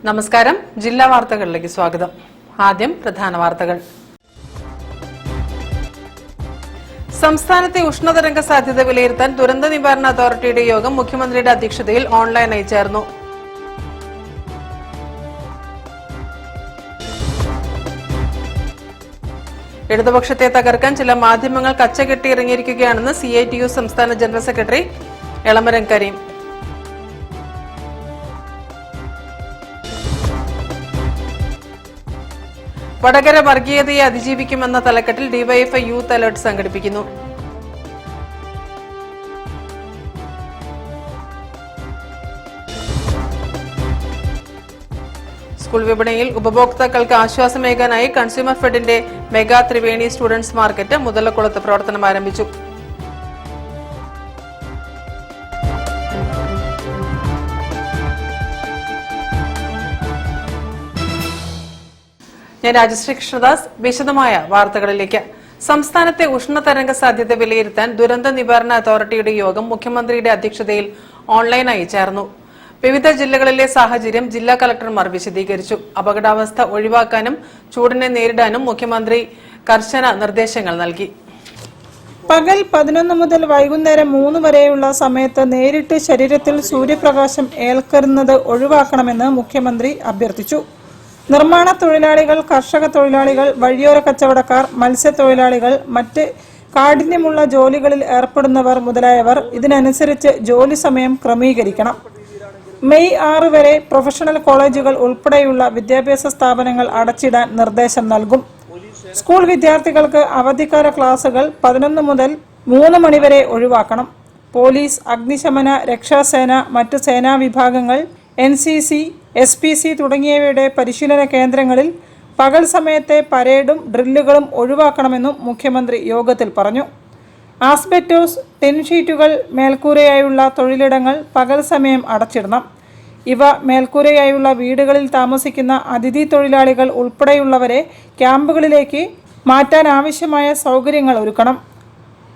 നമസ്കാരം. ജില്ലാ വാർത്തകളിലേക്ക് സ്വാഗതം. ആദ്യം പ്രധാന വാർത്തകൾ. സംസ്ഥാനത്തെ ഉഷ്ണതരംഗ സാധ്യത വിലയിരുത്താൻ ദുരന്ത നിവാരണ അതോറിറ്റിയുടെ യോഗം മുഖ്യമന്ത്രിയുടെ അധ്യക്ഷതയിൽ ഓൺലൈനായി ചേർന്നു. ഇടതുപക്ഷത്തെ തകർക്കാൻ ചില മാധ്യമങ്ങൾ കച്ചകെട്ടിയിറങ്ങിയിരിക്കുകയാണെന്ന് CITU സംസ്ഥാന ജനറൽ സെക്രട്ടറി എളമരം കരീം. വടകര വർഗീയതയെ അതിജീവിക്കുമെന്ന തലക്കെട്ടിൽ ഡിവൈഎഫ്ഐ യൂത്ത് അലർട്ട് സംഘടിപ്പിക്കുന്നു. സ്കൂൾ വിപണിയിൽ ഉപഭോക്താക്കൾക്ക് ആശ്വാസമേകാനായി കൺസ്യൂമർ ഫെഡിന്റെ മെഗാ ത്രിവേണി സ്റ്റുഡൻസ് മാർക്കറ്റ് മുതലക്കുളത്ത് പ്രവർത്തനം ആരംഭിച്ചു. ഞാൻ രാജശ്രീ കൃഷ്ണദാസ്. വിശദമായ വാർത്തകളിലേക്ക്. സംസ്ഥാനത്തെ ഉഷ്ണതരംഗ സാധ്യത വിലയിരുത്താൻ ദുരന്ത നിവാരണ അതോറിറ്റിയുടെ യോഗം മുഖ്യമന്ത്രിയുടെ അധ്യക്ഷതയിൽ ഓൺലൈനായി ചേർന്നു. വിവിധ ജില്ലകളിലെ സാഹചര്യം ജില്ലാ കളക്ടർമാർ വിശദീകരിച്ചു. അപകടാവസ്ഥ ഒഴിവാക്കാനും ചൂടിനെ നേരിടാനും മുഖ്യമന്ത്രി കർശന നിർദ്ദേശങ്ങൾ നൽകി. പകൽ 11 മുതൽ വൈകുന്നേരം 3 വരെയുള്ള സമയത്ത് നേരിട്ട് ശരീരത്തിൽ സൂര്യപ്രകാശം ഏൽക്കുന്നത് ഒഴിവാക്കണമെന്ന് മുഖ്യമന്ത്രി അഭ്യർത്ഥിച്ചു. നിർമ്മാണ തൊഴിലാളികൾ, കർഷക തൊഴിലാളികൾ, വഴിയോര കച്ചവടക്കാർ, മത്സ്യത്തൊഴിലാളികൾ, മറ്റ് കാഠിന്യമുള്ള ജോലികളിൽ ഏർപ്പെടുന്നവർ മുതലായവർ ഇതിനനുസരിച്ച് ജോലി സമയം ക്രമീകരിക്കണം. മെയ് 6 വരെ പ്രൊഫഷണൽ കോളേജുകൾ ഉൾപ്പെടെയുള്ള വിദ്യാഭ്യാസ സ്ഥാപനങ്ങൾ അടച്ചിടാൻ നിർദ്ദേശം നൽകും. സ്കൂൾ വിദ്യാർത്ഥികൾക്ക് അവധിക്കാല ക്ലാസുകൾ 11 മുതൽ 3 മണിവരെ ഒഴിവാക്കണം. പോലീസ്, അഗ്നിശമന, രക്ഷാസേന, മറ്റ് സേനാ വിഭാഗങ്ങൾ, NCC, SPC തുടങ്ങിയവയുടെ പരിശീലന കേന്ദ്രങ്ങളിൽ പകൽ സമയത്തെ പരേഡും ഡ്രില്ലുകളും ഒഴിവാക്കണമെന്നും മുഖ്യമന്ത്രി യോഗത്തിൽ പറഞ്ഞു. ആസ്ബെറ്റോസ്, ടിൻ ഷീറ്റുകൾ മേൽക്കൂരയായുള്ള തൊഴിലിടങ്ങൾ പകൽ സമയം അടച്ചിടണം. ഇവ മേൽക്കൂരയായുള്ള വീടുകളിൽ താമസിക്കുന്ന അതിഥി തൊഴിലാളികൾ ഉൾപ്പെടെയുള്ളവരെ ക്യാമ്പുകളിലേക്ക് മാറ്റാൻ ആവശ്യമായ സൗകര്യങ്ങൾ ഒരുക്കണം.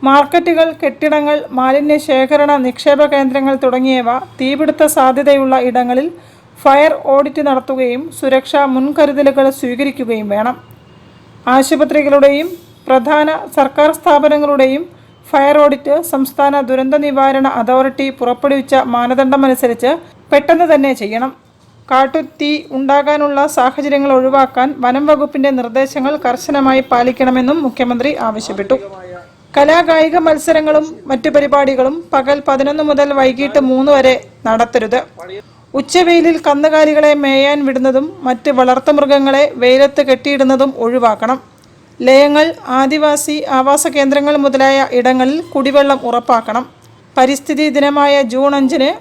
മാർക്കറ്റുകൾ, കെട്ടിടങ്ങൾ, മാലിന്യ ശേഖരണ നിക്ഷേപ കേന്ദ്രങ്ങൾ തുടങ്ങിയവ തീപിടുത്ത സാധ്യതയുള്ള ഇടങ്ങളിൽ ഫയർ ഓഡിറ്റ് നടത്തുകയും സുരക്ഷാ മുൻകരുതലുകൾ സ്വീകരിക്കുകയും വേണം. ആശുപത്രികളുടെയും പ്രധാന സർക്കാർ സ്ഥാപനങ്ങളുടെയും ഫയർ ഓഡിറ്റ് സംസ്ഥാന ദുരന്ത നിവാരണ അതോറിറ്റി പുറപ്പെടുവിച്ച മാനദണ്ഡമനുസരിച്ച് പെട്ടെന്ന് തന്നെ ചെയ്യണം. കാട്ടുതീ ഉണ്ടാകാനുള്ള സാഹചര്യങ്ങൾ ഒഴിവാക്കാൻ വനം വകുപ്പിന്റെ നിർദ്ദേശങ്ങൾ കർശനമായി പാലിക്കണമെന്നും മുഖ്യമന്ത്രി ആവശ്യപ്പെട്ടു. കലാകായിക മത്സരങ്ങളും മറ്റു പരിപാടികളും പകൽ 11 മുതൽ വൈകിട്ട് 3 വരെ നടത്തരുത്. ഉച്ചവെയിലിൽ കന്നുകാലികളെ മേയാൻ വിടുന്നതും മറ്റ് വളർത്തുമൃഗങ്ങളെ വെയിലത്ത് കെട്ടിയിടുന്നതും ഒഴിവാക്കണം. ലയങ്ങൾ, ആദിവാസി ആവാസ കേന്ദ്രങ്ങൾ മുതലായ ഇടങ്ങളിൽ കുടിവെള്ളം ഉറപ്പാക്കണം. പരിസ്ഥിതി ദിനമായ ജൂൺ 5-ന്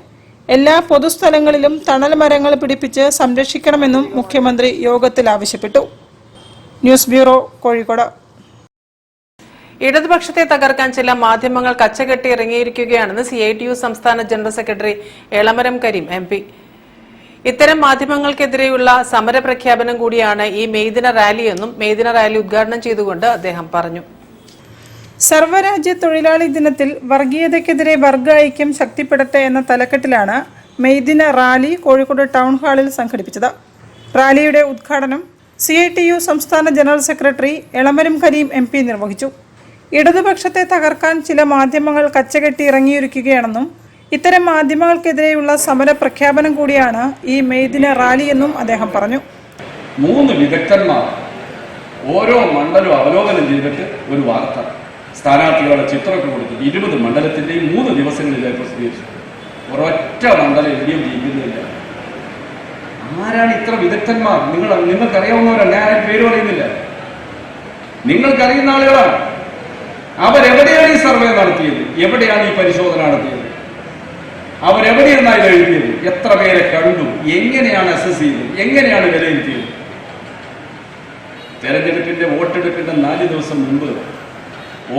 എല്ലാ പൊതുസ്ഥലങ്ങളിലും തണൽ മരങ്ങൾ പിടിപ്പിച്ച് സംരക്ഷിക്കണമെന്നും മുഖ്യമന്ത്രി യോഗത്തിൽ ആവശ്യപ്പെട്ടു. News bureau, Kozhikode. ഇടതുപക്ഷത്തെ തകർക്കാൻ ചില മാധ്യമങ്ങൾ കച്ചകെട്ടി ഇറങ്ങിയിരിക്കുകയാണെന്ന് CITU സംസ്ഥാന general secretary Elamaram Kareem MP. ഇത്തരം മാധ്യമങ്ങൾക്കെതിരെയുള്ള സമരപ്രഖ്യാപനം കൂടിയാണ് ഈ മെയ്ദിന റാലിയെന്നും മെയ്ദിന റാലി ഉദ്ഘാടനം ചെയ്തുകൊണ്ട് അദ്ദേഹം പറഞ്ഞു. സർവ്വരാജ്യ തൊഴിലാളി ദിനത്തിൽ വർഗീയതയ്ക്കെതിരെ വർഗ ഐക്യം ശക്തിപ്പെടട്ടെ എന്ന തലക്കെട്ടിലാണ് മെയ്ദിന റാലി കോഴിക്കോട് ടൗൺ ഹാളിൽ സംഘടിപ്പിച്ചത്. റാലിയുടെ ഉദ്ഘാടനം CITU സംസ്ഥാന general secretary Elamaram Kareem MP നിർവഹിച്ചു. ഇടതുപക്ഷത്തെ തകർക്കാൻ ചില മാധ്യമങ്ങൾ കച്ചകെട്ടി ഇറങ്ങിയിരിക്കുകയാണെന്നും ഇത്തരം മാധ്യമങ്ങൾക്കെതിരെയുള്ള സമര പ്രഖ്യാപനം കൂടിയാണ് ഈ മെയ്ദിന റാലിയെന്നും അദ്ദേഹം പറഞ്ഞു. 3 വിദഗ്ധന്മാർ ഓരോ മണ്ഡലവും അവലോകനം ചെയ്തിട്ട് ഒരു വാർത്ത സ്ഥാനാർത്ഥികളുടെ ചിത്രമൊക്കെ കൊടുത്തു 20 മണ്ഡലത്തിൻ്റെയും 3 ദിവസങ്ങളിലായി പ്രസിദ്ധീകരിച്ചു. ഒരൊറ്റ മണ്ഡലം എവിടെയും ജയിക്കുന്നില്ല. ആരാണ് ഇത്ര വിദഗ്ധന്മാർ? നിങ്ങൾക്കറിയാവുന്നവരല്ല, ഞാൻ പേര് പറയുന്നില്ല. നിങ്ങൾക്കറിയുന്ന ആളുകളാണ്. അവരെവിടെയാണ് ഈ സർവേ നടത്തിയത്? എവിടെയാണ് ഈ പരിശോധന നടത്തിയത്? അവരെവിടെയാണ് ഇത് എഴുതിയത്? എത്ര പേരെ കണ്ടു? എങ്ങനെയാണ് അസസ് ചെയ്തത്? എങ്ങനെയാണ് വിലയിരുത്തിയത്? തെരഞ്ഞെടുപ്പിന്റെ വോട്ടെടുപ്പിന്റെ 4 ദിവസം മുമ്പ്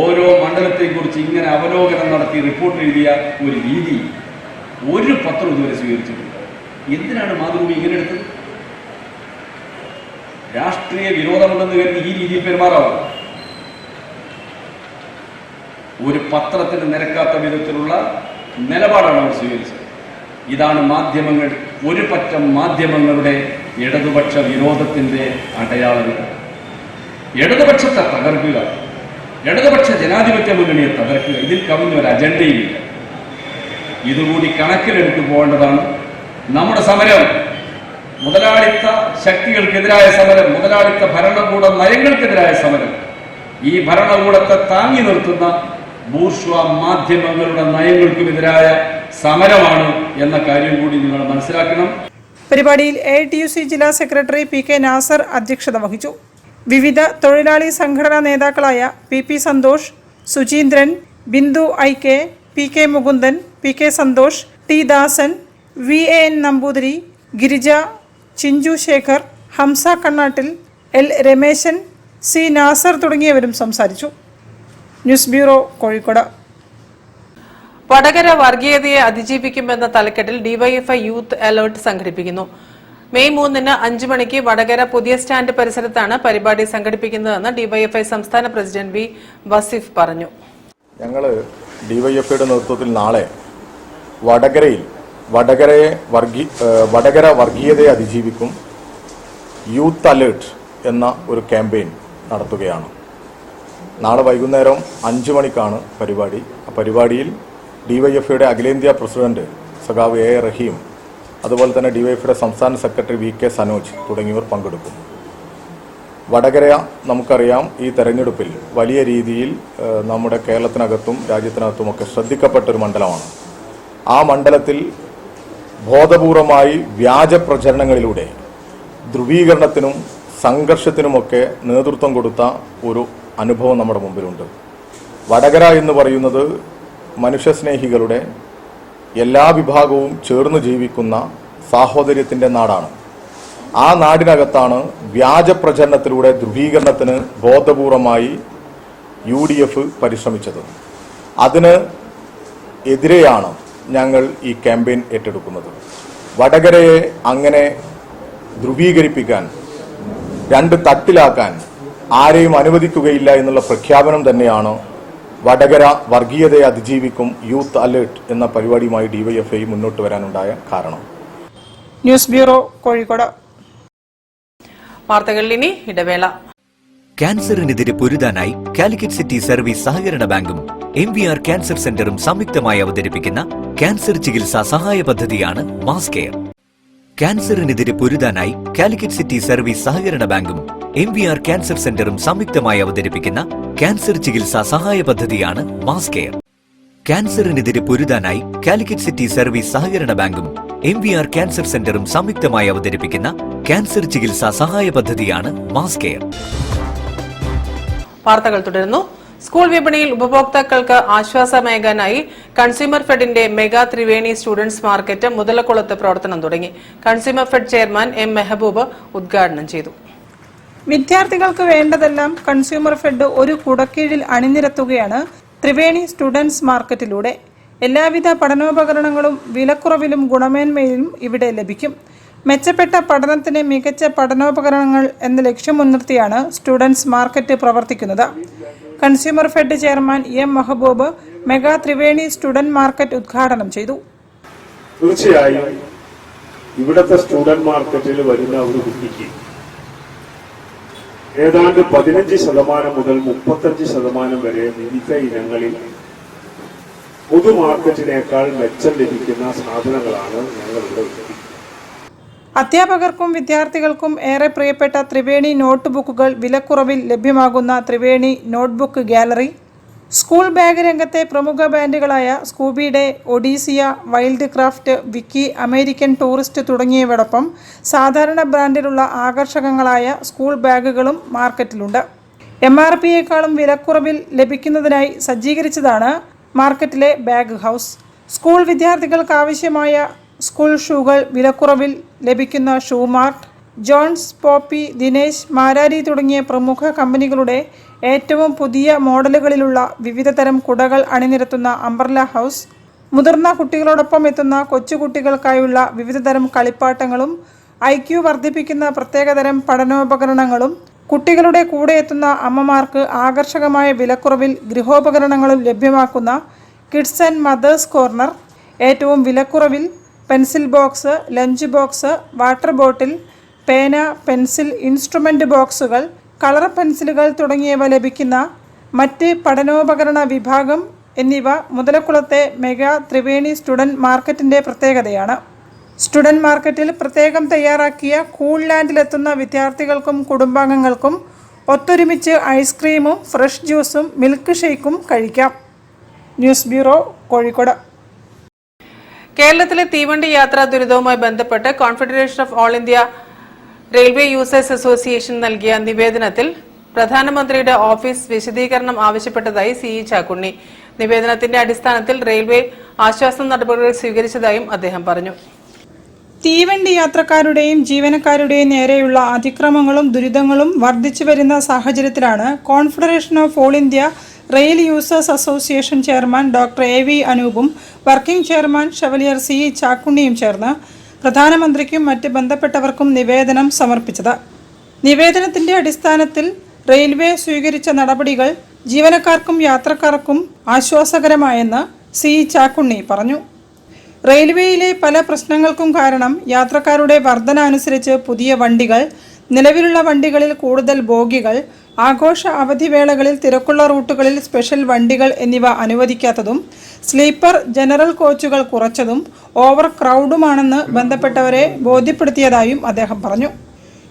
ഓരോ മണ്ഡലത്തെക്കുറിച്ച് ഇങ്ങനെ അവലോകനം നടത്തി റിപ്പോർട്ട് എഴുതിയ ഒരു രീതി ഒരു പത്രം ഇതുവരെ സ്വീകരിച്ചിട്ടില്ല. എന്തിനാണ് മാതൃഭൂമി ഇങ്ങനെ എടുത്തത്? രാഷ്ട്രീയ വിരോധമുണ്ടെന്ന് കരുതി ഈ രീതിയിൽ പെരുമാറാവും. ഒരു പത്രത്തിന് നിരക്കാത്ത വിധത്തിലുള്ള നിലപാടാണ് അവർ സ്വീകരിച്ചത്. ഇതാണ് മാധ്യമങ്ങൾ, ഒരു പറ്റം മാധ്യമങ്ങളുടെ ഇടതുപക്ഷ വിരോധത്തിന്റെ അടയാളങ്ങൾ. ഇടതുപക്ഷത്തെ തകർക്കുക, ഇടതുപക്ഷ ജനാധിപത്യ മുന്നണിയെ തകർക്കുക, ഇതിൽ കവിഞ്ഞ ഒരു അജണ്ടയില്ല. ഇതുകൂടി കണക്കിലെടുത്തു പോകേണ്ടതാണ് നമ്മുടെ സമരം. മുതലാളിത്ത ശക്തികൾക്കെതിരായ സമരം, മുതലാളിത്ത ഭരണകൂട നയങ്ങൾക്കെതിരായ സമരം, ഈ ഭരണകൂടത്തെ താങ്ങി നിർത്തുന്ന ബൂർഷ്വ മാധ്യമങ്ങളുടെ നയങ്ങൾക്കുമെതിരായ സമരമാണ് എന്ന കാര്യം കൂടി നിങ്ങൾ മനസ്സിലാക്കണം. പരിപാടിയിൽ AITUC ജില്ലാ സെക്രട്ടറി PK നാസർ അധ്യക്ഷത വഹിച്ചു. വിവിധ തൊഴിലാളി സംഘടനാ നേതാക്കളായ PP Santhosh, Sucheendran, Bindu IK, PK Mukundan, PK Santhosh, T ദാസൻ, VAN Namboothiri, Girija, Chinchu Shekhar, Hamza Kannattil, L Rameshan, C Nasar തുടങ്ങിയവരും സംസാരിച്ചു. News bureau, Kozhikode. വടകര വർഗീയതയെ അതിജീവിക്കുമെന്ന തലക്കെട്ടിൽ ഡിവൈഎഫ്ഐ യൂത്ത് അലേർട്ട് സംഘടിപ്പിക്കുന്നു. മെയ് 3-ന് 5 മണിക്ക് വടകര പുതിയ സ്റ്റാൻഡ് പരിസരത്താണ് പരിപാടി സംഘടിപ്പിക്കുന്നതെന്ന് ഡിവൈഎഫ്ഐ സംസ്ഥാന പ്രസിഡന്റ് വി വസീഫ് പറഞ്ഞു. ഞങ്ങൾ ഡിവൈഎഫ്ഐയുടെ നേതൃത്വത്തിൽ നാളെ വടകര വർഗീയതയെ അതിജീവിക്കും യൂത്ത് അലേർട്ട് എന്ന ഒരു ക്യാമ്പയിൻ നടത്തുകയാണ്. നാളെ വൈകുന്നേരം 5 മണിക്കാണ് പരിപാടി. ആ പരിപാടിയിൽ ഡിവൈഎഫ്ഐയുടെ അഖിലേന്ത്യാ പ്രസിഡന്റ് സഖാവ് A റഹീം, അതുപോലെ തന്നെ ഡിവൈഎഫ്ഐയുടെ സംസ്ഥാന സെക്രട്ടറി VK സനോജ് തുടങ്ങിയവർ പങ്കെടുക്കും. വടകര നമുക്കറിയാം, ഈ തെരഞ്ഞെടുപ്പിൽ വലിയ രീതിയിൽ നമ്മുടെ കേരളത്തിനകത്തും രാജ്യത്തിനകത്തുമൊക്കെ ശ്രദ്ധിക്കപ്പെട്ടൊരു മണ്ഡലമാണ്. ആ മണ്ഡലത്തിൽ ബോധപൂർവമായി വ്യാജ പ്രചരണങ്ങളിലൂടെ ധ്രുവീകരണത്തിനും സംഘർഷത്തിനുമൊക്കെ നേതൃത്വം കൊടുത്ത ഒരു അനുഭവം നമ്മുടെ മുമ്പിലുണ്ട്. വടകര എന്ന് പറയുന്നത് മനുഷ്യസ്നേഹികളുടെ എല്ലാ വിഭാഗവും ചേർന്ന് ജീവിക്കുന്ന സാഹോദര്യത്തിൻ്റെ നാടാണ്. ആ നാടിനകത്താണ് വ്യാജ പ്രചരണത്തിലൂടെ ധ്രുവീകരണത്തിന് ബോധപൂർവമായി UDF പരിശ്രമിച്ചത്. അതിന് എതിരെയാണ് ഞങ്ങൾ ഈ ക്യാമ്പയിൻ ഏറ്റെടുക്കുന്നത്. വടകരയെ അങ്ങനെ ധ്രുവീകരിപ്പിക്കാൻ, രണ്ട് തട്ടിലാക്കാൻ ആരെയും അനുവദിക്കുകയില്ല എന്നുള്ള പ്രഖ്യാപനം തന്നെയാണ് വടകര വർഗീയതയെ അതിജീവിക്കും യൂത്ത് അലേർട്ട് എന്ന പരിപാടിയുമായി ഡിവൈഎഫ്ഐ മുന്നോട്ട് വരാനുണ്ടായ കാരണം. News bureau, Kozhikode. വാർത്തകളിൽ ഇനി ഇടവേള. ക്യാൻസറിനെതിരെ പൊരുതാനായി കാലിക്കറ്റ് സിറ്റി സർവീസ് സഹകരണ ബാങ്കും MVR ക്യാൻസർ സെന്ററും സംയുക്തമായി അവതരിപ്പിക്കുന്ന ക്യാൻസർ ചികിത്സാ സഹായ പദ്ധതിയാണ് മാസ് കെയർ. ക്യാൻസറിനെതിരെ പൊരുതാനായി കാലിക്കറ്റ് സിറ്റി സർവീസ് സഹകരണ ബാങ്കും MVR ക്യാൻസർ സെന്ററും സംയുക്തമായി അവതരിപ്പിക്കുന്ന ക്യാൻസർ ചികിത്സാ സഹായ പദ്ധതിയാണ് മാസ് കെയർ. ക്യാൻസറിനെതിരെ പൊരുതാനായി കാലിക്കറ്റ് സിറ്റി സർവീസ് സഹകരണ ബാങ്കും MVR ക്യാൻസർ സെന്ററും സംയുക്തമായി അവതരിപ്പിക്കുന്ന ക്യാൻസർ ചികിത്സാ സഹായ പദ്ധതിയാണ് മാസ് കെയർ. വാർത്തകൾ തുടരുന്നു. സ്കൂൾ വിപണിയിൽ ഉപഭോക്താക്കൾക്ക് ആശ്വാസമേകാനായി കൺസ്യൂമർ ഫെഡിന്റെ മെഗാ ത്രിവേണി സ്റ്റുഡൻസ് മാർക്കറ്റ് മുതലക്കുളത്ത് പ്രവർത്തനം തുടങ്ങി. Consumer fed chairman M Mehaboob ഉദ്ഘാടനം ചെയ്തു. വിദ്യാർത്ഥികൾക്ക് വേണ്ടതെല്ലാം കൺസ്യൂമർ ഫെഡ് ഒരു കുടക്കീഴിൽ അണിനിരത്തുകയാണ് ത്രിവേണി സ്റ്റുഡൻസ് മാർക്കറ്റിലൂടെ. എല്ലാവിധ പഠനോപകരണങ്ങളും വിലക്കുറവിലും ഗുണമേന്മയിലും ഇവിടെ ലഭിക്കും. മെച്ചപ്പെട്ട പഠനത്തിന് മികച്ച പഠനോപകരണങ്ങൾ എന്ന ലക്ഷ്യം മുൻനിർത്തിയാണ് സ്റ്റുഡൻസ് മാർക്കറ്റ് പ്രവർത്തിക്കുന്നത്. Consumer fed chairman M Mehboob mega Triveni student market ഉദ്ഘാടനം ചെയ്തു. തീർച്ചയായും ഇവിടുത്തെ സ്റ്റുഡന്റ് മാർക്കറ്റിൽ വരുന്ന ഒരു കുട്ടിക്ക് ഏതാണ്ട് 15% മുതൽ 35% വരെ വിവിധ ഇനങ്ങളിൽ പൊതുമാർക്കറ്റിനേക്കാൾ മെച്ചം ലഭിക്കുന്ന സാധനങ്ങളാണ് ഞങ്ങളിവിടെ ലഭിക്കുന്നത്. അധ്യാപകർക്കും വിദ്യാർത്ഥികൾക്കും ഏറെ പ്രിയപ്പെട്ട ത്രിവേണി നോട്ട്ബുക്കുകൾ വിലക്കുറവിൽ ലഭ്യമാകുന്ന Triveni notebook gallery, school bag രംഗത്തെ പ്രമുഖ ബ്രാൻഡുകളായ സ്കൂബി ഡേ, ഒഡീസിയ, വൈൽഡ് ക്രാഫ്റ്റ്, വിക്കി, അമേരിക്കൻ ടൂറിസ്റ്റ് തുടങ്ങിയവയോടൊപ്പം സാധാരണ ബ്രാൻഡിലുള്ള ആകർഷകങ്ങളായ സ്കൂൾ ബാഗുകളും മാർക്കറ്റിലുണ്ട്. MRPയേക്കാളും വിലക്കുറവിൽ ലഭിക്കുന്നതിനായി സജ്ജീകരിച്ചതാണ് മാർക്കറ്റിലെ ബാഗ് ഹൗസ്. സ്കൂൾ വിദ്യാർത്ഥികൾക്ക് ആവശ്യമായ സ്കൂൾ ഷൂകൾ വിലക്കുറവിൽ ലഭിക്കുന്ന shoe mart, Johns, Poppy, Dinesh, Marari തുടങ്ങിയ പ്രമുഖ കമ്പനികളുടെ ഏറ്റവും പുതിയ മോഡലുകളിലുള്ള വിവിധ തരം കുടകൾ അണിനിരത്തുന്ന അംബ്രല ഹൗസ്, മുതിർന്ന കുട്ടികളോടൊപ്പം എത്തുന്ന കൊച്ചുകുട്ടികൾക്കായുള്ള വിവിധതരം കളിപ്പാട്ടങ്ങളും IQ വർദ്ധിപ്പിക്കുന്ന പ്രത്യേകതരം പഠനോപകരണങ്ങളും കുട്ടികളുടെ കൂടെ എത്തുന്ന അമ്മമാർക്ക് ആകർഷകമായ വിലക്കുറവിൽ ഗൃഹോപകരണങ്ങളും ലഭ്യമാക്കുന്ന കിഡ്സ് ആൻഡ് മദേഴ്സ് കോർണർ, ഏറ്റവും വിലക്കുറവിൽ pencil box, lunch box, water bottle, പേന, പെൻസിൽ, ഇൻസ്ട്രുമെൻ്റ് ബോക്സുകൾ, കളർ പെൻസിലുകൾ തുടങ്ങിയവ ലഭിക്കുന്ന മറ്റ് പഠനോപകരണ വിഭാഗം എന്നിവ മുതലക്കുളത്തെ മെഗാ ത്രിവേണി സ്റ്റുഡൻറ് മാർക്കറ്റിൻ്റെ പ്രത്യേകതയാണ്. സ്റ്റുഡൻറ് മാർക്കറ്റിൽ പ്രത്യേകം തയ്യാറാക്കിയ കൂൾ ലാൻഡിലെത്തുന്ന വിദ്യാർത്ഥികൾക്കും കുടുംബാംഗങ്ങൾക്കും ഒത്തൊരുമിച്ച് ഐസ്ക്രീമും ഫ്രഷ് ജ്യൂസും മിൽക്ക് ഷേക്കും കഴിക്കാം. News bureau, Kozhikode. കേരളത്തിലെ തീവണ്ടി യാത്രാ ദുരിതവുമായി ബന്ധപ്പെട്ട് confederation of all India railway users association നൽകിയ നിവേദനത്തിൽ പ്രധാനമന്ത്രിയുടെ ഓഫീസ് വിശദീകരണം ആവശ്യപ്പെട്ടതായി CE ചാക്കുണ്ണി. നിവേദനത്തിന്റെ അടിസ്ഥാനത്തിൽ റെയിൽവേ ആശ്വാസ നടപടികൾ സ്വീകരിച്ചതായും അദ്ദേഹം പറഞ്ഞു. തീവണ്ടി യാത്രക്കാരുടെയും ജീവനക്കാരുടെയും നേരെയുള്ള അതിക്രമങ്ങളും ദുരിതങ്ങളും വർദ്ധിച്ചു വരുന്ന സാഹചര്യത്തിലാണ് confederation of all India rail users association chairman doctor AV അനൂപും വർക്കിംഗ് ചെയർമാൻ ഷവലിയർ CE ചാക്കുണ്ണിയും ചേർന്ന് പ്രധാനമന്ത്രിക്കും മറ്റ് ബന്ധപ്പെട്ടവർക്കും നിവേദനം സമർപ്പിച്ചത്. നിവേദനത്തിന്റെ അടിസ്ഥാനത്തിൽ റെയിൽവേ സ്വീകരിച്ച നടപടികൾ ജീവനക്കാർക്കും യാത്രക്കാർക്കും ആശ്വാസകരമായെന്ന് CE ചാക്കുണ്ണി പറഞ്ഞു. റെയിൽവേയിലെ പല പ്രശ്നങ്ങൾക്കും കാരണം യാത്രക്കാരുടെ വർധന അനുസരിച്ച് പുതിയ വണ്ടികൾ, നിലവിലുള്ള വണ്ടികളിൽ കൂടുതൽ ബോഗികൾ, ആഘോഷ അവധിവേളകളിൽ തിരക്കുള്ള റൂട്ടുകളിൽ സ്പെഷ്യൽ വണ്ടികൾ എന്നിവ അനുവദിക്കാത്തതും, സ്ലീപ്പർ ജനറൽ കോച്ചുകൾ കുറച്ചതും ഓവർ ക്രൗഡുമാണെന്ന് ബന്ധപ്പെട്ടവരെ ബോധ്യപ്പെടുത്തിയതായും അദ്ദേഹം പറഞ്ഞു.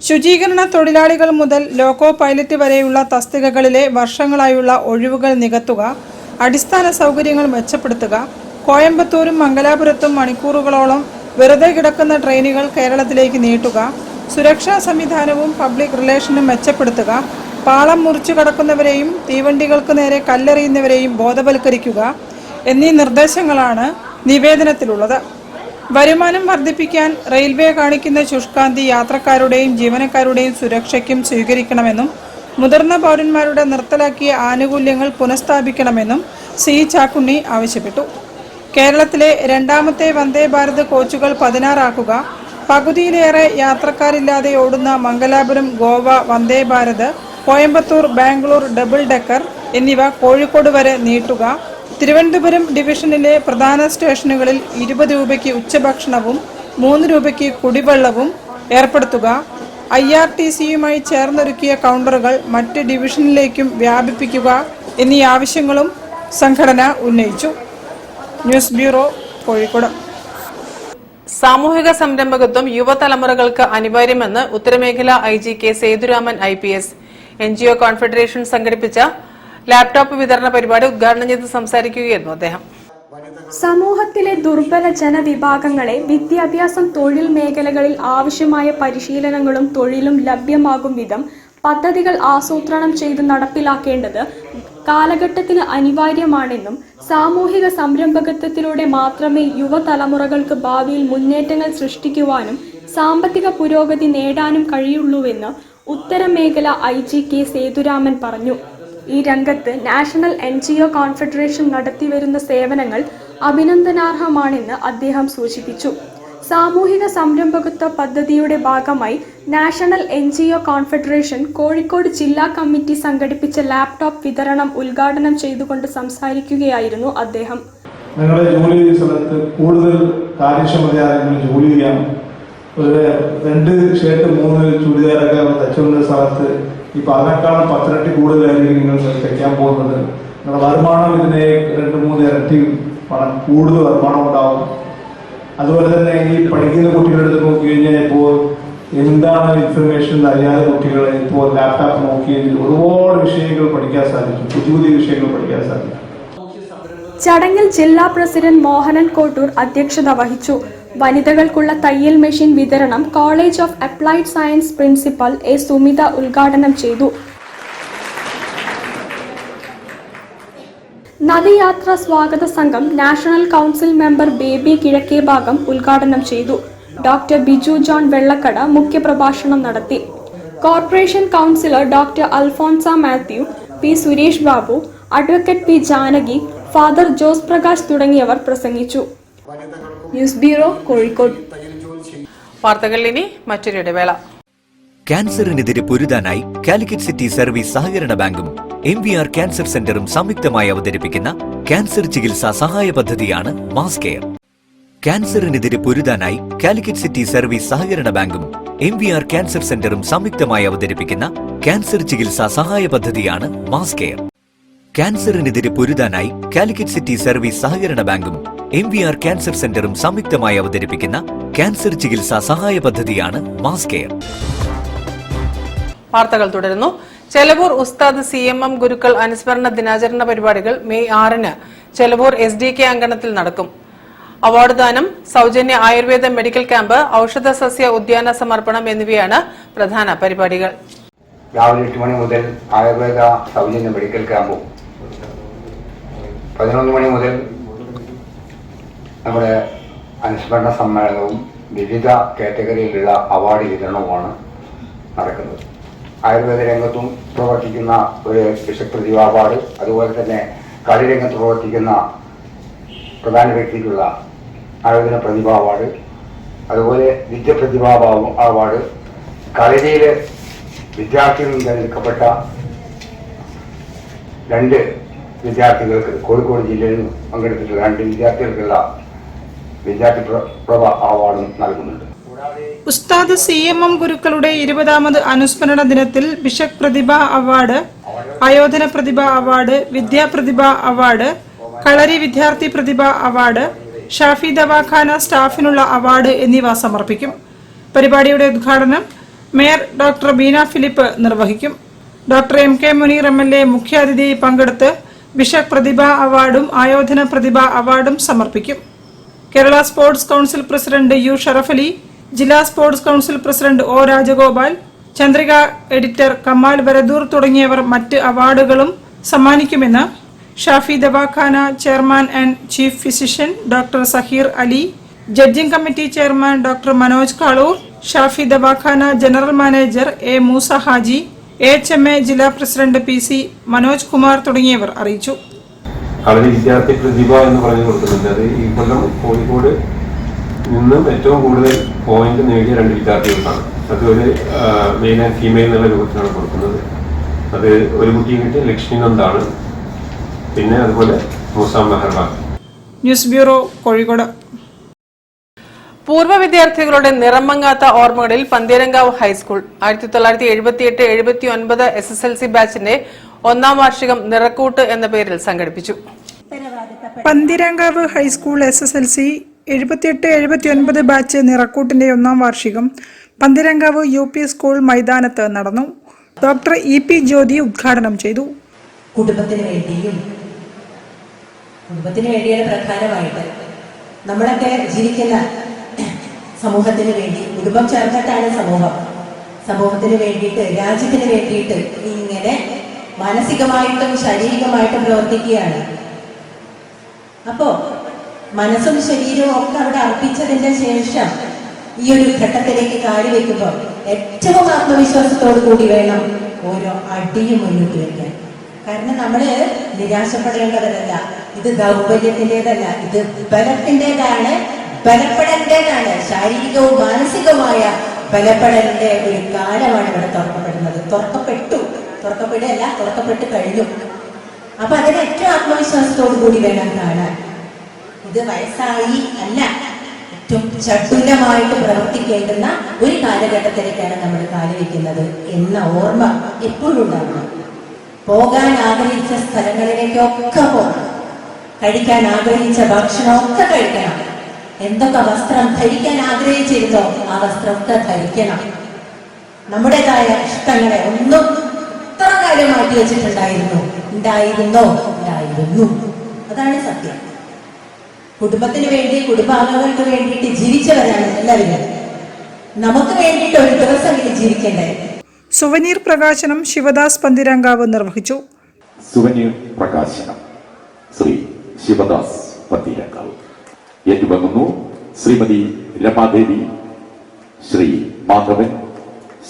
ശുചീകരണ തൊഴിലാളികൾ മുതൽ ലോക്കോ പൈലറ്റ് വരെയുള്ള തസ്തികകളിലെ വർഷങ്ങളായുള്ള ഒഴിവുകൾ നികത്തുക, അടിസ്ഥാന സൗകര്യങ്ങൾ മെച്ചപ്പെടുത്തുക, കോയമ്പത്തൂരും മംഗലാപുരത്തും മണിക്കൂറുകളോളം വെറുതെ കിടക്കുന്ന ട്രെയിനുകൾ കേരളത്തിലേക്ക് നീട്ടുക, സുരക്ഷാ സംവിധാനവും പബ്ലിക് റിലേഷനും മെച്ചപ്പെടുത്തുക, പാളം മുറിച്ചു കടക്കുന്നവരെയും തീവണ്ടികൾക്ക് നേരെ കല്ലെറിയുന്നവരെയും ബോധവൽക്കരിക്കുക എന്നീ നിർദ്ദേശങ്ങളാണ് നിവേദനത്തിലുള്ളത്. വരുമാനം വർദ്ധിപ്പിക്കാൻ റെയിൽവേ കാണിക്കുന്ന ശുഷ്കാന്തി യാത്രക്കാരുടെയും ജീവനക്കാരുടെയും സുരക്ഷയ്ക്കും സ്വീകരിക്കണമെന്നും മുതിർന്ന പൗരന്മാരുടെ നിർത്തലാക്കിയ ആനുകൂല്യങ്ങൾ പുനഃസ്ഥാപിക്കണമെന്നും CE ചാക്കുണ്ണി ആവശ്യപ്പെട്ടു. കേരളത്തിലെ രണ്ടാമത്തെ വന്ദേ ഭാരത് കോച്ചുകൾ 16 ആക്കുക, പകുതിയിലേറെ യാത്രക്കാരില്ലാതെ ഓടുന്ന മംഗലാപുരം ഗോവ വന്ദേ ഭാരത്, കോയമ്പത്തൂർ ബാംഗ്ലൂർ ഡബിൾ ഡെക്കർ എന്നിവ കോഴിക്കോട് വരെ നീട്ടുക, തിരുവനന്തപുരം ഡിവിഷനിലെ പ്രധാന സ്റ്റേഷനുകളിൽ 20 രൂപയ്ക്ക് ഉച്ചഭക്ഷണവും 3 രൂപയ്ക്ക് കുടിവെള്ളവും ഏർപ്പെടുത്തുക, IRTCയുമായി ചേർന്നൊരുക്കിയ കൗണ്ടറുകൾ മറ്റ് ഡിവിഷനിലേക്കും വ്യാപിപ്പിക്കുക എന്നീ ആവശ്യങ്ങളും സംഘടന ഉന്നയിച്ചു. News bureau, Kozhikode. സാമൂഹിക സംരംഭകത്വം യുവതലമുറകൾക്ക് അനിവാര്യമെന്ന് ഉത്തരമേഖല IG K Sethuraman IPS. NGO confederation സംഘടിപ്പിച്ച ലാപ്ടോപ്പ് വിതരണ പരിപാടി ഉദ്ഘാടനം ചെയ്ത് സംസാരിക്കുകയായിരുന്നു അദ്ദേഹം. സമൂഹത്തിലെ ദുർബല ജനവിഭാഗങ്ങളെ വിദ്യാഭ്യാസം, തൊഴിൽ മേഖലകളിൽ ആവശ്യമായ പരിശീലനങ്ങളും തൊഴിലും ലഭ്യമാകും വിധം പദ്ധതികൾ ആസൂത്രണം ചെയ്ത് നടപ്പിലാക്കേണ്ടത് കാലഘട്ടത്തിന് അനിവാര്യമാണെന്നും സാമൂഹിക സംരംഭകത്വത്തിലൂടെ മാത്രമേ യുവതലമുറകൾക്ക് ഭാവിയിൽ മുന്നേറ്റങ്ങൾ സൃഷ്ടിക്കുവാനും സാമ്പത്തിക പുരോഗതി നേടാനും കഴിയുള്ളൂവെന്ന് ഉത്തരമേഖല IG K സേതുരാമൻ പറഞ്ഞു. ഈ രംഗത്ത് നാഷണൽ NGO കോൺഫെഡറേഷൻ നടത്തിവരുന്ന സേവനങ്ങൾ അഭിനന്ദനാർഹമാണെന്ന് അദ്ദേഹം സൂചിപ്പിച്ചു. സാമൂഹിക സംരംഭകത്വ പദ്ധതിയുടെ ഭാഗമായി നാഷണൽ NGO കോൺഫെഡറേഷൻ കോഴിക്കോട് ജില്ലാ കമ്മിറ്റി സംഘടിപ്പിച്ച ലാപ്ടോപ്പ് വിതരണം ഉദ്ഘാടനം ചെയ്തുകൊണ്ട് സംസാരിക്കുകയായിരുന്നു അദ്ദേഹം. നിങ്ങളുടെ ജോലി സ്ഥലത്ത് കൂടുതൽ കാര്യക്ഷമതയായി ജോലി ചെയ്യാം. ഒരു 2 ഷർട്ട് 3 ചുരിദാറൊക്കെ തച്ചുകൊണ്ട സ്ഥലത്ത് ഇപ്പോൾ അതിനേക്കാളും 10 ഇരട്ടി കൂടുതലായിരിക്കും നിങ്ങൾ തയ്ക്കാൻ പോകുന്നത്. നിങ്ങളുടെ വരുമാനം ഇതിനെ 2-3 ഇരട്ടി കൂടുതൽ വരുമാനം ഉണ്ടാവും. അതുപോലെ തന്നെ ഈ പഠിക്കുന്ന കുട്ടികളുടെ അടുത്ത് നോക്കി കഴിഞ്ഞാൽ ഇപ്പോൾ എന്താണ് ഇൻഫർമേഷൻ അറിയാതെ കുട്ടികളെ ഇപ്പോൾ ലാപ്ടോപ്പ് നോക്കിയെങ്കിൽ ഒരുപാട് വിഷയങ്ങൾ പഠിക്കാൻ സാധിക്കും, പുതിയ വിഷയങ്ങൾ പഠിക്കാൻ സാധിക്കും. ചടങ്ങിൽ ജില്ലാ പ്രസിഡന്റ് മോഹനൻ കോട്ടൂർ അധ്യക്ഷത വഹിച്ചു. വനിതകൾക്കുള്ള തയ്യൽ മെഷീൻ വിതരണം college of applied science principal A Sumitha ഉദ്ഘാടനം ചെയ്തു. നദിയാത്ര സ്വാഗത സംഘം നാഷണൽ കൗൺസിൽ മെമ്പർ ബേബി കിഴക്കേഭാഗം ഉദ്ഘാടനം ചെയ്തു. ഡോക്ടർ ബിജു ജോൺ വെള്ളക്കട മുഖ്യപ്രഭാഷണം നടത്തി. Corporation councillor doctor Alphonsa Mathew, P Suresh Babu, advocate P Janaki, father Jose Prakash തുടങ്ങിയവർ പ്രസംഗിച്ചു. News bureau, Kozhikode. വാർത്തകളിൽ ഇനി മറ്റൊരു ഇടവേള. ക്യാൻസറിനെതിരെ പൊരുതാനായി കാലിക്കറ്റ് സിറ്റി സർവീസ് സഹകരണ ബാങ്കും MVR ക്യാൻസർ സെന്ററും സംയുക്തമായി അവതരിപ്പിക്കുന്ന ക്യാൻസർ ചികിത്സാ സഹായ പദ്ധതിയാണ് മാസ് കെയർ. ക്യാൻസറിനെതിരെ പൊരുതാനായി കാലിക്കറ്റ് സിറ്റി സർവീസ് സഹകരണ ബാങ്കും MVR ക്യാൻസർ സെന്ററും സംയുക്തമായി അവതരിപ്പിക്കുന്ന ക്യാൻസർ ചികിത്സാ സഹായ പദ്ധതിയാണ് മാസ് കെയർ. ക്യാൻസറിനെതിരെ പൊരുതാനായി കാലിക്കറ്റ് സിറ്റി സർവീസ് സഹകരണ ബാങ്കും MVR ക്യാൻസർ സെന്ററും സംയുക്തമായി അവതരിപ്പിക്കുന്ന ക്യാൻസർ ചികിത്സാ സഹായ പദ്ധതിയാണ് മാസ് കെയർ. വാർത്തകൾ തുടരുന്നു. ചെലവൂർ ഉസ്താദ് CMM ഗുരുക്കൾ അനുസ്മരണ ദിനാചരണ പരിപാടികൾ മെയ് 6-ന് ചെലവൂർ SDK അങ്കണത്തിൽ നടക്കും. അവാർഡ് ദാനം, സൗജന്യ ആയുർവേദ മെഡിക്കൽ ക്യാമ്പ്, ഔഷധ സസ്യ ഉദ്യാന സമർപ്പണം എന്നിവയാണ് പ്രധാന പരിപാടികൾ. രാവിലെ 8 മണി മുതൽ ആയുർവേദ സൗജന്യ മെഡിക്കൽ ക്യാമ്പും 11 മണി മുതൽ നമ്മുടെ അനുസ്മരണ സമ്മേളനവും വിവിധ കാറ്റഗറിയിലുള്ള അവാർഡ് വിതരണവുമാണ് നടക്കുന്നത്. ആയുർവേദ രംഗത്തും പ്രവർത്തിക്കുന്ന ഒരു വിഷപ്രതിഭ അവാർഡ്, അതുപോലെ തന്നെ കളിരംഗത്ത് പ്രവർത്തിക്കുന്ന പ്രധാന വ്യക്തിക്കുള്ള ആയോധന പ്രതിഭ അവാർഡ്, അതുപോലെ വിദ്യപ്രതിഭ അവാർഡ്, കളരിയിൽ വിദ്യാർത്ഥികളിൽ തിരഞ്ഞെടുക്കപ്പെട്ട 2 വിദ്യാർത്ഥികൾക്ക്, കോഴിക്കോട് ജില്ലയിൽ നിന്ന് പങ്കെടുത്തിട്ടുള്ള 2 വിദ്യാർത്ഥികൾക്കുള്ള വിദ്യാർത്ഥി പ്രഭ അവാർഡും നൽകുന്നുണ്ട്. ഉസ്താദ് CMM ഗുരുക്കളുടെ 20ാമത് അനുസ്മരണ ദിനത്തിൽ ബിഷപ്പ് പ്രതിഭ അവാർഡ്, ആയോധന പ്രതിഭ അവാർഡ്, വിദ്യാപ്രതിഭ അവാർഡ്, കളരി വിദ്യാർത്ഥി പ്രതിഭ അവാർഡ്, ഷാഫി ദവാഖാന സ്റ്റാഫിനുള്ള അവാർഡ് എന്നിവ സമർപ്പിക്കും. പരിപാടിയുടെ ഉദ്ഘാടനം മേയർ ഡോക്ടർ ബീന ഫിലിപ്പ് നിർവഹിക്കും. ഡോക്ടർ MK മുനീർ MLA മുഖ്യാതിഥിയായി പങ്കെടുത്ത് ബിഷപ്പ് പ്രതിഭ അവാർഡും ആയോധന പ്രതിഭ അവാർഡും സമർപ്പിക്കും. Kerala sports council president U Sharafali, ജില്ലാ sports council president O Rajagopal, Chandrika editor Kamal Varadoor തുടങ്ങിയവർ മറ്റ് അവാർഡുകളും സമ്മാനിക്കുമെന്ന് Shafi Dawakhana chairman and chief physician doctor Saheer Ali, judging committee chairman doctor Manoj Kaloor, Shafi Dawakhana general manager A Moosa Haji, AHMA ജില്ലാ പ്രസിഡന്റ് PC മനോജ് കുമാർ തുടങ്ങിയവർ അറിയിച്ചു. കളരി വിദ്യാർത്ഥി പ്രതിഭ എന്ന് പറഞ്ഞു കൊടുക്കുന്നുണ്ട്. അത് ഈ കൊല്ലം കോഴിക്കോട് നിന്നും ഏറ്റവും കൂടുതൽ പോയിന്റ് നേടിയ 2 വിദ്യാർത്ഥികൾക്കാണ്. അത് ഒരു മെയിൽ ആൻഡ് ഫീമെയിൽ എന്നുള്ള രൂപത്തിലാണ് കൊടുക്കുന്നത്. അത് ഒരു കുട്ടിയും കിട്ടിയ ലക്ഷ്മിനന്ദാണ്, പിന്നെ അതുപോലെ മൂസ മെഹർബാൻ. News bureau, Kozhikode. പൂർവ്വ വിദ്യാർത്ഥികളുടെ നിറമങ്ങാത്ത ഓർമ്മകളിൽ പന്തീരങ്കാവ് ഹൈസ്കൂൾ 1978-79 SSLC ബാച്ചിന്റെ 1ാം വാർഷികം നിറക്കൂട്ട് എന്ന പേരിൽ സംഘടിപ്പിച്ചു. പന്തീരങ്കാവ് ഹൈസ്കൂൾ SSLC 78-79 ബാച്ച് നിറക്കൂട്ടിന്റെ 1ാം വാർഷികം പന്തീരങ്കാവ് UP സ്കൂൾ മൈതാനത്ത് നടന്നു. ഡോക്ടർ EP ജ്യോതി ഉദ്ഘാടനം ചെയ്തു. കുടുംബത്തിന് വേണ്ടിയാണ് പ്രധാനമായിട്ട് നമ്മളൊക്കെ ജീവിക്കുന്ന സമൂഹത്തിന് വേണ്ടി, കുടുംബം ചേർന്നിട്ടാണ് സമൂഹത്തിന് വേണ്ടിയിട്ട്, രാജ്യത്തിന് വേണ്ടിയിട്ട് ഇങ്ങനെ മാനസികമായിട്ടും ശാരീരികമായിട്ടും പ്രവർത്തിക്കുകയാണ്. അപ്പോ മനസ്സും ശരീരവും ഒക്കെ അവിടെ അർപ്പിച്ചതിന്റെ ശേഷം ഈ ഒരു ഘട്ടത്തിലേക്ക് കാലുവെക്കുമ്പോൾ ഏറ്റവും ആത്മവിശ്വാസത്തോടു കൂടി വേണം ഓരോ അടിയും മുന്നോട്ട് വയ്ക്കാൻ. കാരണം നമ്മള് നിരാശപ്പെടേണ്ടവരല്ല, ഇത് ദൗർബല്യത്തിൻ്റെതല്ല, ഇത് ബലത്തിൻ്റെതാണ്, ബലപ്പെടേണ്ടതാണ്. ശാരീരികവും മാനസികവുമായ ബലപ്പെടലിന്റെ ഒരു കാലമാണ് ഇവിടെ തുറക്കപ്പെടുന്നത്. തുറക്കപ്പെട്ട് കഴിഞ്ഞു. അപ്പൊ അതിന് ഏറ്റവും ആത്മവിശ്വാസത്തോടു കൂടി വേണം കാണാൻ. ഇത് വയസ്സായി അല്ല, ഏറ്റവും ചടുലമായിട്ട് പ്രവർത്തിക്കേണ്ടുന്ന ഒരു കാലഘട്ടത്തിലേക്കാണ് നമ്മൾ കാലുവെക്കുന്നത് എന്ന ഓർമ്മ എപ്പോഴും ഉണ്ടാവണം. പോകാൻ ആഗ്രഹിച്ച സ്ഥലങ്ങളിലേക്കൊക്കെ പോകണം, കഴിക്കാൻ ആഗ്രഹിച്ച ഭക്ഷണമൊക്കെ കഴിക്കണം, എന്തൊക്കെ വസ്ത്രം ധരിക്കാൻ ആഗ്രഹിച്ചിരുന്നോ ആ വസ്ത്രമൊക്കെ ധരിക്കണം. നമ്മുടേതായ ഇഷ്ടങ്ങളെ ഒന്നും ഇത്ര കാലം മാറ്റി വെച്ചിട്ടുണ്ടായിരുന്നു. അതാണ് സത്യം. കുടുംബത്തിന് വേണ്ടി, കുടുംബാംഗങ്ങൾക്ക് വേണ്ടിയിട്ട് ജീവിച്ചവരാണ് എല്ലാവരും. നമുക്ക് വേണ്ടിയിട്ട് ഒരു ദിവസമെങ്കിലും ജീവിക്കണ്ടേ. സുവനീർ പ്രകാശനം ശിവദാസ് പന്തീരങ്കാവ് നിർവഹിച്ചു. സുവനീർ പ്രകാശനം ശ്രീ ശിവദാസ് പന്തീരങ്കാവ്. ഏറ്റുവാങ്ങുന്നു Shrimati Ramadevi, Shri Madhavan,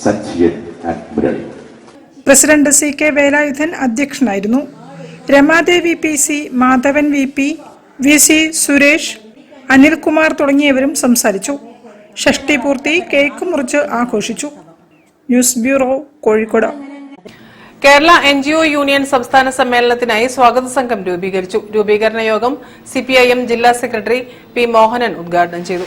Sanjayan and Murali. President CK Velayudhan അധ്യക്ഷനായിരുന്നു. Ramadevi PC, Madhavan VP, VC Suresh, Anilkumar തുടങ്ങിയവരും സംസാരിച്ചു. ഷഷ്ടിപൂർത്തി കേക്ക് മുറിച്ച് ആഘോഷിച്ചു. News bureau, Kozhikode. Kerala NGO union സംസ്ഥാന സമ്മേളനത്തിനായി സ്വാഗത സംഘം രൂപീകരിച്ചു. രൂപീകരണ യോഗം CPIM ജില്ലാ സെക്രട്ടറി P. മോഹനൻ ഉദ്ഘാടനം ചെയ്തു.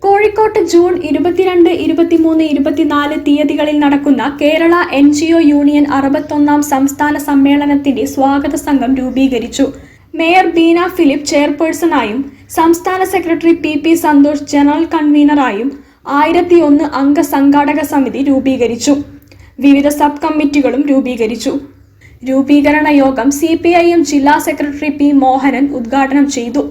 കോഴിക്കോട്ട് ജൂൺ 22, 23, 24 തീയതികളിൽ നടക്കുന്ന കേരള NGO യൂണിയൻ 61ാം സംസ്ഥാന സമ്മേളനത്തിന്റെ സ്വാഗത സംഘം രൂപീകരിച്ചു. മേയർ ബീന ഫിലിപ്പ് ചെയർപേഴ്സണായും സംസ്ഥാന സെക്രട്ടറി PP സന്തോഷ് ജനറൽ കൺവീനറായും 1001 അംഗ സംഘാടക സമിതി രൂപീകരിച്ചു. വിവിധ സബ് കമ്മിറ്റികളും രൂപീകരിച്ചു. രൂപീകരണ യോഗം CPIM ജില്ലാ സെക്രട്ടറി P. മോഹനൻ ഉദ്ഘാടനം ചെയ്തു.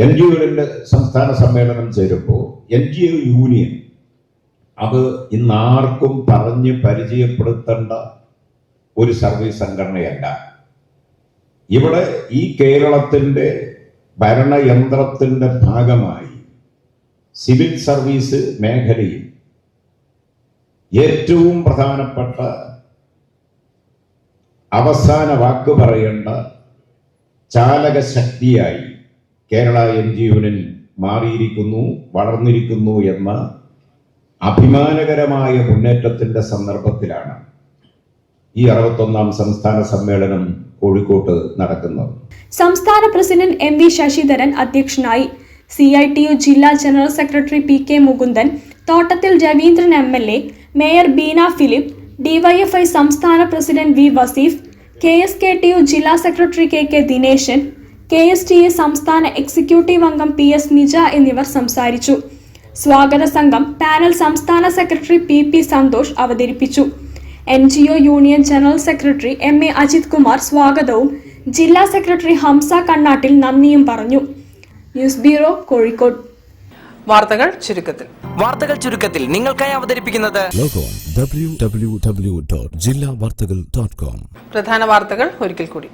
NGOയുടെ സംസ്ഥാന സമ്മേളനം ചേരുമ്പോൾ NGO യൂണിയൻ അത് ഇന്നാർക്കും പറഞ്ഞ് പരിചയപ്പെടുത്തേണ്ട ഒരു സർവീസ് സംഘടനയല്ല. ഇവിടെ ഈ കേരളത്തിന്റെ ഭരണയന്ത്രത്തിന്റെ ഭാഗമായി സിവിൽ സർവീസ് മേഖലയിൽ ഏറ്റവും പ്രധാനപ്പെട്ട അവസാന വാക്ക് പറയേണ്ട ചാലക ശക്തിയായി കേരള NGO മാറിയിരിക്കുന്നു, വളർന്നിരിക്കുന്നു എന്ന അഭിമാനകരമായ മുന്നേറ്റത്തിന്റെ സന്ദർഭത്തിലാണ് ഈ 61ാം സംസ്ഥാന സമ്മേളനം കോഴിക്കോട്ട് നടക്കുന്നത്. സംസ്ഥാന പ്രസിഡന്റ് MV ശശിധരൻ അധ്യക്ഷനായി. CITU ജില്ലാ general secretary PK Mukundan, Thottathil Raveendran MLA, mayor Beena Philip, DYFI സംസ്ഥാന പ്രസിഡന്റ് V. വസീഫ്, KSKTU ജില്ലാ സെക്രട്ടറി KK ദിനേശൻ, KSTA സംസ്ഥാന എക്സിക്യൂട്ടീവ് അംഗം PS നിജ എന്നിവർ സംസാരിച്ചു. സ്വാഗത സംഘം പാനൽ സംസ്ഥാന സെക്രട്ടറി PP സന്തോഷ് അവതരിപ്പിച്ചു. NGO union general secretary MA Ajith Kumar സ്വാഗതവും ജില്ലാ സെക്രട്ടറി ഹംസ കണ്ണാട്ടിൽ നന്ദിയും പറഞ്ഞു. News bureau, Kozhikode. വാർത്തകൾ ചുരുക്കത്തിൽ നിങ്ങൾക്കായി അവതരിപ്പിക്കുന്നത് www.jillavartagal.com. പ്രധാന വാർത്തകൾ ഒരിക്കൽ കൂടി.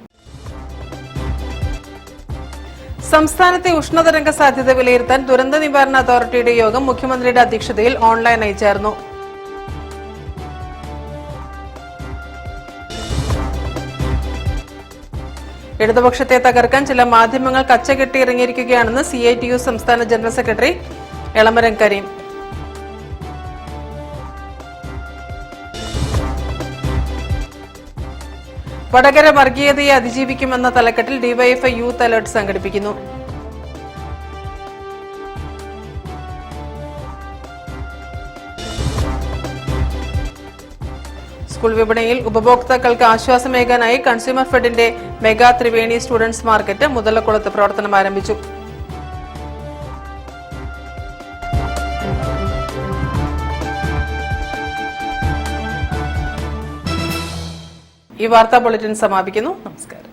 സംസ്ഥാനത്തെ ഉഷ്ണതരംഗ സാധ്യത വിലയിരുത്താൻ ദുരന്ത നിവാരണ അതോറിറ്റിയുടെ യോഗം മുഖ്യമന്ത്രിയുടെ അധ്യക്ഷതയിൽ ഓൺലൈനായി ചേർന്നു. ഇടതുപക്ഷത്തെ തകർക്കാൻ ചില മാധ്യമങ്ങൾ കച്ചകെട്ടി ഇറങ്ങിയിരിക്കുകയാണെന്ന് CITU സംസ്ഥാന ജനറൽ സെക്രട്ടറി എളമരം കരീം. വടകര വർഗീയതയെ അതിജീവിക്കുമെന്ന തലക്കെട്ടിൽ DYFI യൂത്ത് അലേർട്ട് സംഘടിപ്പിക്കുന്നു. സ്കൂൾ വിപണിയിൽ ഉപഭോക്താക്കൾക്ക് ആശ്വാസമേകാനായി കൺസ്യൂമർ ഫെഡിന്റെ മെഗാ ത്രിവേണി സ്റ്റുഡൻസ് മാർക്കറ്റ് മുതലക്കുളത്ത് പ്രവർത്തനം ആരംഭിച്ചു. ഈ വാർത്താ ബുള്ളറ്റിൻ സമാപിക്കുന്നു. നമസ്കാരം.